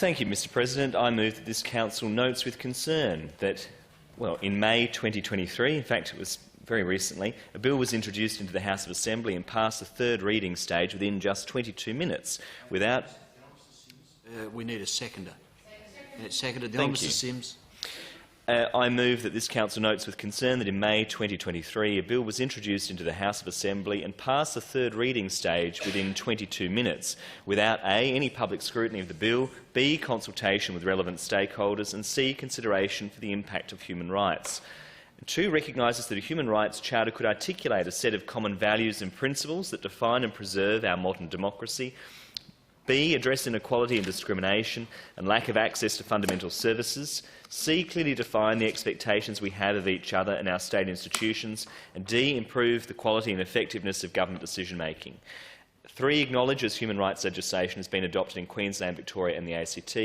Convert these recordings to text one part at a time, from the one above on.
Thank you, Mr President. I move that this Council notes with concern that, well, in May 2023, in fact it was very recently, a bill was introduced into the House of Assembly and passed the third reading stage within just 22 minutes without... we need a seconder. Seconded. Thank you. Mr Sims. I move that this Council notes with concern that in May 2023 a bill was introduced into the House of Assembly and passed the third reading stage within 22 minutes without A, any public scrutiny of the bill, B, consultation with relevant stakeholders, and C, consideration for the impact of human rights. 2, recognises that a Human Rights Charter could articulate a set of common values and principles that define and preserve our modern democracy. B, address inequality and discrimination and lack of access to fundamental services. C, clearly define the expectations we have of each other and our state institutions. And D, improve the quality and effectiveness of government decision-making. 3, acknowledges human rights legislation has been adopted in Queensland, Victoria and the ACT.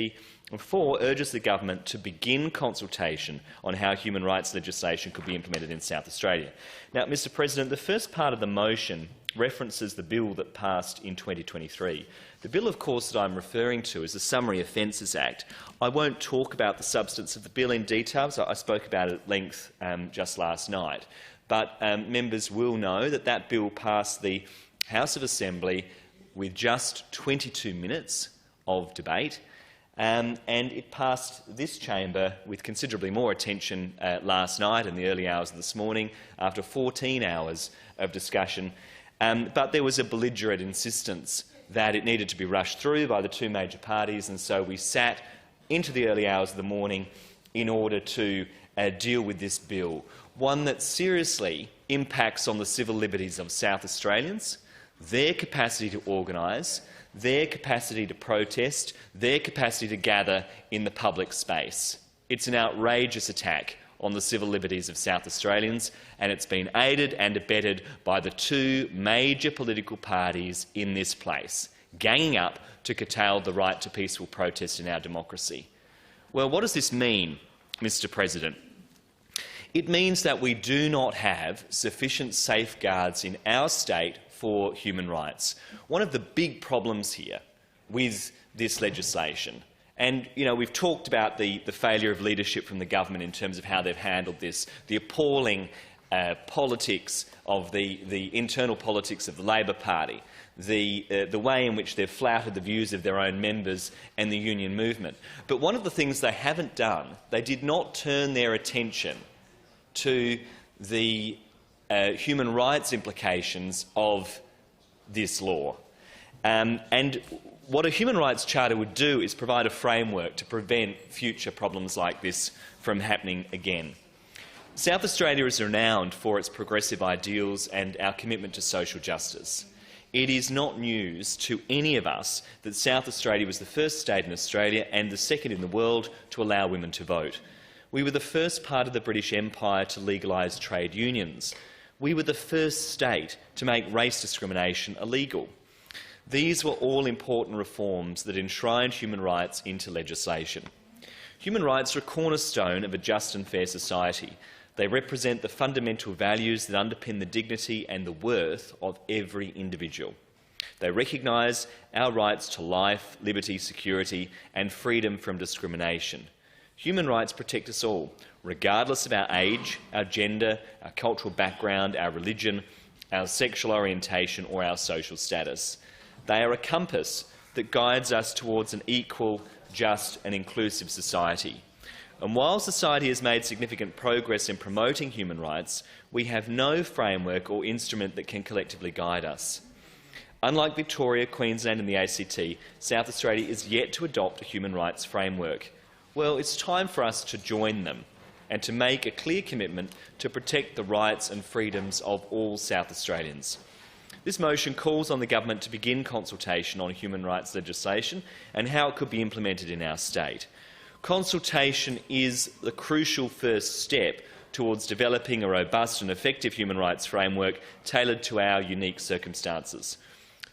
And 4, urges the government to begin consultation on how human rights legislation could be implemented in South Australia. Now, Mr President, the first part of the motion references the bill that passed in 2023. The bill, of course, that I'm referring to is the Summary Offences Act. I won't talk about the substance of the bill in detail, so I spoke about it at length just last night. But members will know that that bill passed the House of Assembly with just 22 minutes of debate, and it passed this chamber with considerably more attention last night and the early hours of this morning after 14 hours of discussion. But there was a belligerent insistence that it needed to be rushed through by the two major parties, and so we sat into the early hours of the morning in order to deal with this bill, one that seriously impacts on the civil liberties of South Australians, their capacity to organise, their capacity to protest, their capacity to gather in the public space. It's an outrageous attack on the civil liberties of South Australians, and it's been aided and abetted by the two major political parties in this place, ganging up to curtail the right to peaceful protest in our democracy. Well, what does this mean, Mr President? It means that we do not have sufficient safeguards in our state for human rights. One of the big problems here with this legislation, and we've talked about the failure of leadership from the government in terms of how they've handled this, the appalling politics of the internal politics of the Labor Party, the way in which they've flouted the views of their own members and the union movement. But one of the things they haven't done, they did not turn their attention to the human rights implications of this law. And what a Human Rights Charter would do is provide a framework to prevent future problems like this from happening again. South Australia is renowned for its progressive ideals and our commitment to social justice. It is not news to any of us that South Australia was the first state in Australia and the second in the world to allow women to vote. We were the first part of the British Empire to legalise trade unions. We were the first state to make race discrimination illegal. These were all important reforms that enshrined human rights into legislation. Human rights are a cornerstone of a just and fair society. They represent the fundamental values that underpin the dignity and the worth of every individual. They recognise our rights to life, liberty, security and freedom from discrimination. Human rights protect us all, regardless of our age, our gender, our cultural background, our religion, our sexual orientation or our social status. They are a compass that guides us towards an equal, just and inclusive society. And while society has made significant progress in promoting human rights, we have no framework or instrument that can collectively guide us. Unlike Victoria, Queensland and the ACT, South Australia is yet to adopt a human rights framework. Well, it's time for us to join them and to make a clear commitment to protect the rights and freedoms of all South Australians. This motion calls on the government to begin consultation on human rights legislation and how it could be implemented in our state. Consultation is the crucial first step towards developing a robust and effective human rights framework tailored to our unique circumstances.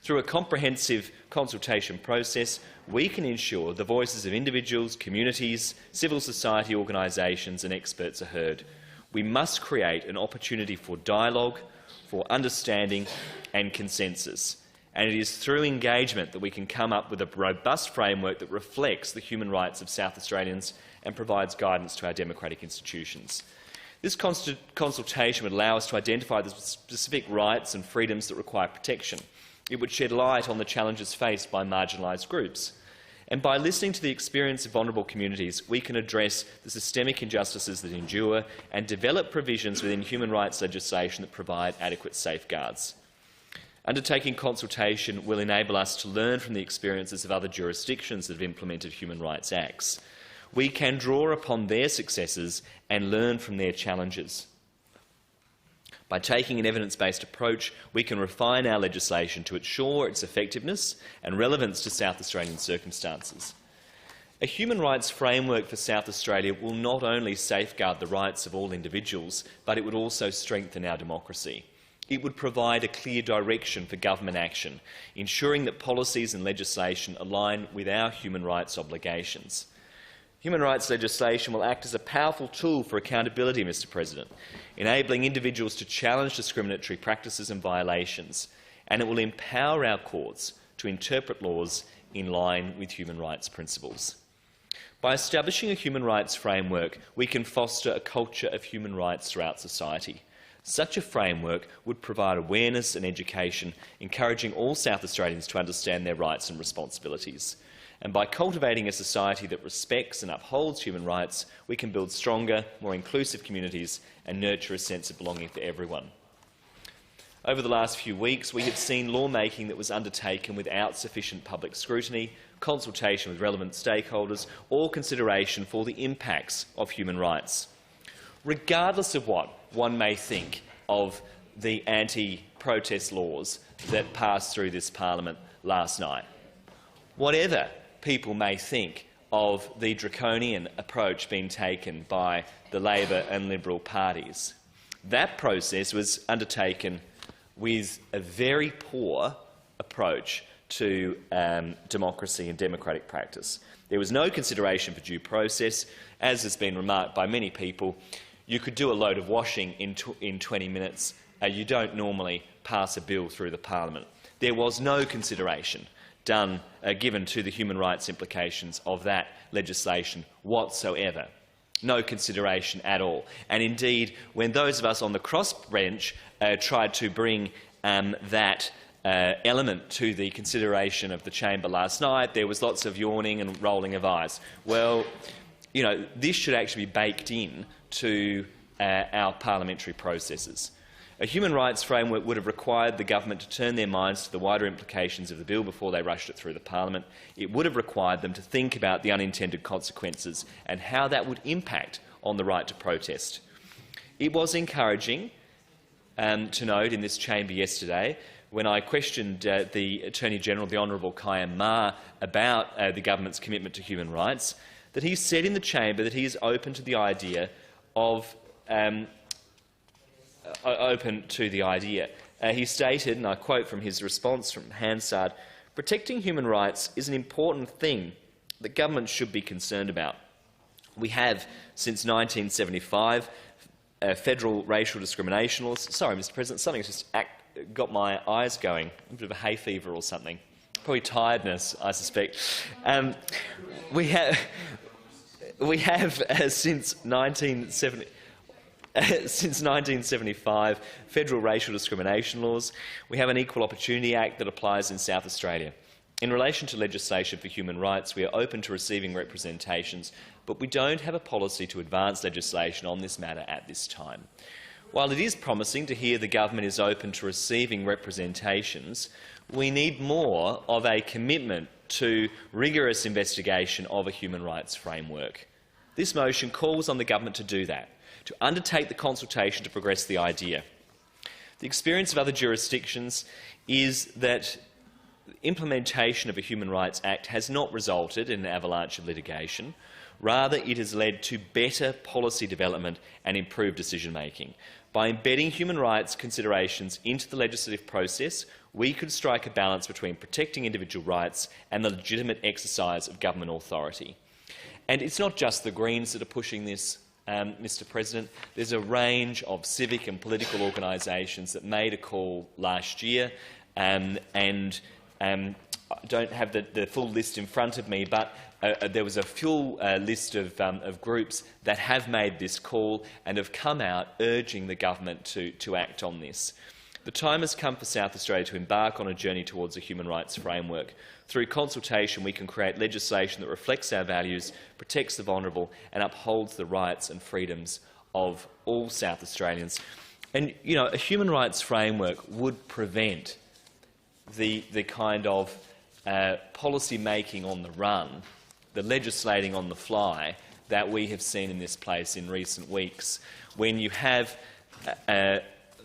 Through a comprehensive consultation process, we can ensure the voices of individuals, communities, civil society organisations and experts are heard. We must create an opportunity for dialogue, for understanding and consensus. and it is through engagement that we can come up with a robust framework that reflects the human rights of South Australians and provides guidance to our democratic institutions. This consultation would allow us to identify the specific rights and freedoms that require protection. It would shed light on the challenges faced by marginalised groups. And by listening to the experience of vulnerable communities, we can address the systemic injustices that endure and develop provisions within human rights legislation that provide adequate safeguards. Undertaking consultation will enable us to learn from the experiences of other jurisdictions that have implemented human rights acts. We can draw upon their successes and learn from their challenges. By taking an evidence-based approach, we can refine our legislation to ensure its effectiveness and relevance to South Australian circumstances. A human rights framework for South Australia will not only safeguard the rights of all individuals, but it would also strengthen our democracy. It would provide a clear direction for government action, ensuring that policies and legislation align with our human rights obligations. Human rights legislation will act as a powerful tool for accountability, Mr President, enabling individuals to challenge discriminatory practices and violations, and it will empower our courts to interpret laws in line with human rights principles. By establishing a human rights framework, we can foster a culture of human rights throughout society. Such a framework would provide awareness and education, encouraging all South Australians to understand their rights and responsibilities. And by cultivating a society that respects and upholds human rights, we can build stronger, more inclusive communities and nurture a sense of belonging for everyone. Over the last few weeks, we have seen lawmaking that was undertaken without sufficient public scrutiny, consultation with relevant stakeholders, or consideration for the impacts of human rights. Regardless of what one may think of the anti-protest laws that passed through this parliament last night, whatever people may think of the draconian approach being taken by the Labor and Liberal parties, that process was undertaken with a very poor approach to democracy and democratic practice. There was no consideration for due process. As has been remarked by many people, you could do a load of washing in 20 minutes. You don't normally pass a bill through the parliament. There was no consideration given to the human rights implications of that legislation whatsoever. No consideration at all. And indeed, when those of us on the crossbench tried to bring that element to the consideration of the chamber last night, there was lots of yawning and rolling of eyes. Well, you know, this should actually be baked in to our parliamentary processes. A human rights framework would have required the government to turn their minds to the wider implications of the bill before they rushed it through the parliament. It would have required them to think about the unintended consequences and how that would impact on the right to protest. It was encouraging to note in this chamber yesterday, when I questioned the Attorney-General, the Honourable Khayyam Ma, about the government's commitment to human rights, that he said in the chamber that he is open to the idea of he stated, and I quote from his response from Hansard, "Protecting human rights is an important thing that government should be concerned about. We have, since 1975, federal racial discrimination laws." Sorry, Mr President, something's just got my eyes going. A bit of a hay fever or something. Probably tiredness, I suspect. We have since 1975, federal racial discrimination laws. We have an Equal Opportunity Act that applies in South Australia. In relation to legislation for human rights, we are open to receiving representations, but we don't have a policy to advance legislation on this matter at this time. While it is promising to hear the government is open to receiving representations, we need more of a commitment to rigorous investigation of a human rights framework. This motion calls on the government to do that, to undertake the consultation to progress the idea. The experience of other jurisdictions is that implementation of a Human Rights Act has not resulted in an avalanche of litigation. Rather, it has led to better policy development and improved decision-making. By embedding human rights considerations into the legislative process, we could strike a balance between protecting individual rights and the legitimate exercise of government authority. And it's not just the Greens that are pushing this, Mr President. There's a range of civic and political organisations that made a call last year I don't have the full list in front of me, but there was a full list of groups that have made this call and have come out urging the government to act on this. The time has come for South Australia to embark on a journey towards a human rights framework. Through consultation, we can create legislation that reflects our values, protects the vulnerable and upholds the rights and freedoms of all South Australians. And, you know, a human rights framework would prevent the kind of policy making on the run, the legislating on the fly that we have seen in this place in recent weeks, when you have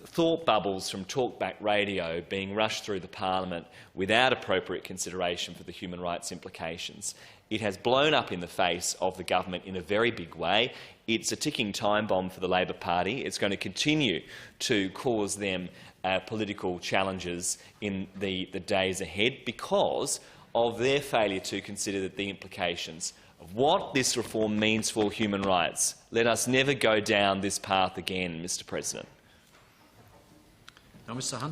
thought bubbles from talkback radio being rushed through the parliament without appropriate consideration for the human rights implications. It has blown up in the face of the government in a very big way. It's a ticking time bomb for the Labor Party. It's going to continue to cause them political challenges in the days ahead because of their failure to consider the implications of what this reform means for human rights. Let us never go down this path again, Mr. President. Now, Mr. Hunt.